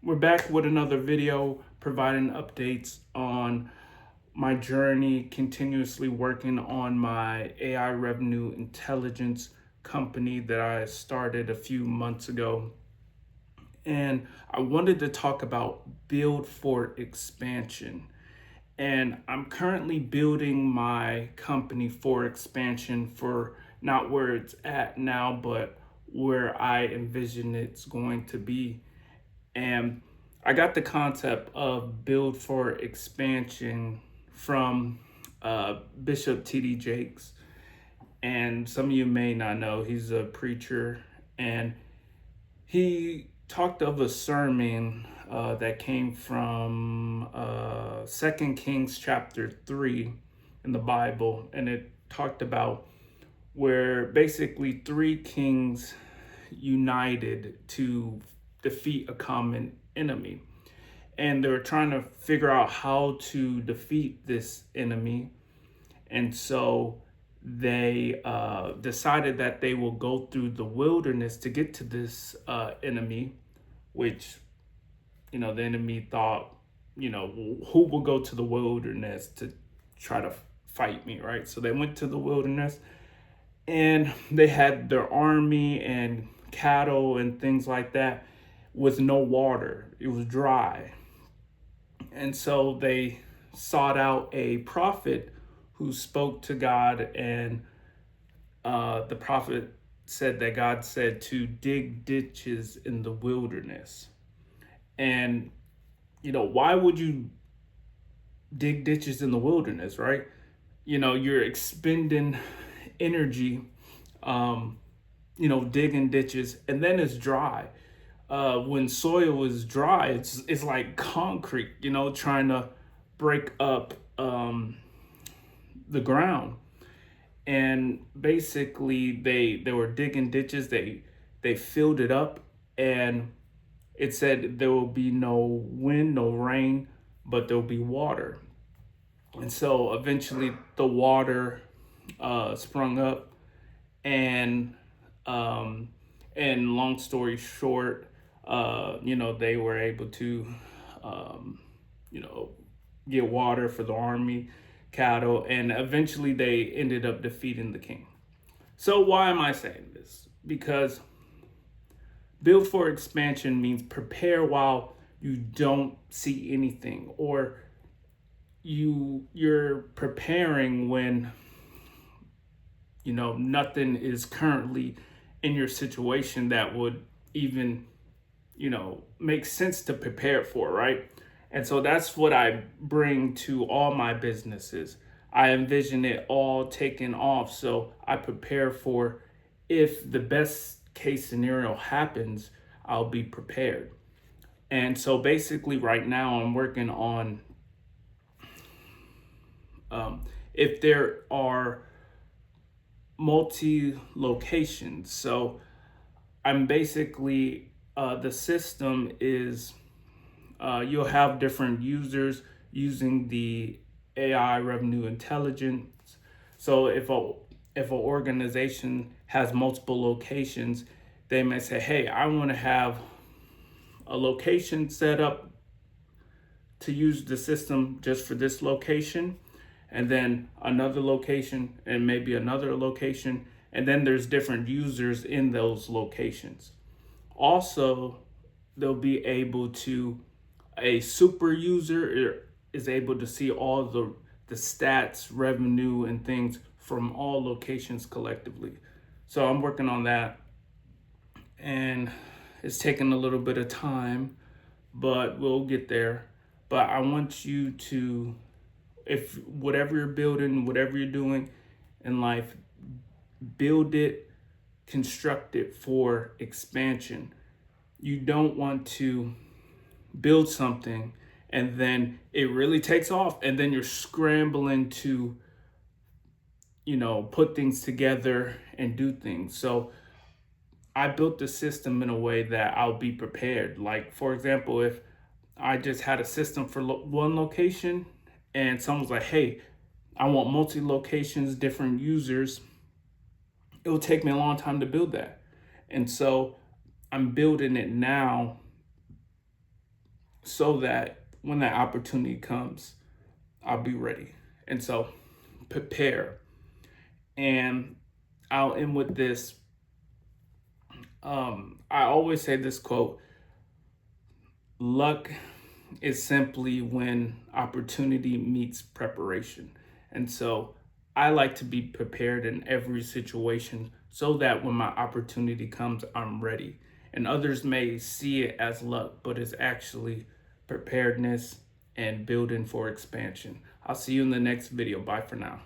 We're back with another video providing updates on my journey, continuously working on my AI revenue intelligence company that I started a few months ago. And I wanted to talk about build for expansion. And I'm currently building my company for expansion, for not where it's at now, but where I envision it's going to be. And I got the concept of build for expansion from Bishop T.D. And some of you may not know, he's a preacher. And he talked of a sermon that came from 2 Kings chapter 3 in the Bible. And it talked about where basically three kings united to defeat a common enemy. And they were trying to figure out how to defeat this enemy. And so they decided that they will go through the wilderness to get to this enemy, which, the enemy thought, who will go to the wilderness to try to fight me, right? So they went to the wilderness and they had their army and cattle and things like that with no water. It was dry. And so they sought out a prophet who spoke to God, and the prophet said that God said to dig ditches in the wilderness. And, why would you dig ditches in the wilderness, right? You're expending energy, digging ditches, and then it's dry. When soil is dry, it's like concrete, trying to break up the ground. And basically, they were digging ditches. They filled it up, and it said there will be no wind, no rain, but there'll be water. And so eventually, the water sprung up, and long story short, they were able to, get water for the army, cattle, and eventually they ended up defeating the king. So why am I saying this? Because build for expansion means prepare while you don't see anything, or you're preparing when nothing is currently in your situation that would even make sense to prepare for, right? And so that's what I bring to all my businesses. I envision it all taking off, so I prepare for, if the best case scenario happens, I'll be prepared. And so basically right now I'm working on if there are multi locations. So I'm basically the system is you'll have different users using the AI revenue intelligence. So if an organization has multiple locations, they may say, "Hey, I want to have a location set up to use the system just for this location, and then another location, and maybe another location, and then there's different users in those locations." Also, they'll be able to, a super user is able to see all the stats, revenue, and things from all locations collectively. So I'm working on that, and it's taking a little bit of time, but we'll get there. But I want you to, if whatever you're building, whatever you're doing in life, build it, construct it for expansion. You don't want to build something and then it really takes off and then you're scrambling to put things together and do things. So I built the system in a way that I'll be prepared. Like, for example, if I just had a system for one location and someone's like, "Hey, I want multi locations, different users," it will take me a long time to build that. And so I'm building it now so that when that opportunity comes, I'll be ready. And so prepare. And I'll end with this. I always say this quote: luck is simply when opportunity meets preparation. And so I like to be prepared in every situation so that when my opportunity comes, I'm ready. And others may see it as luck, but it's actually preparedness and building for expansion. I'll see you in the next video. Bye for now.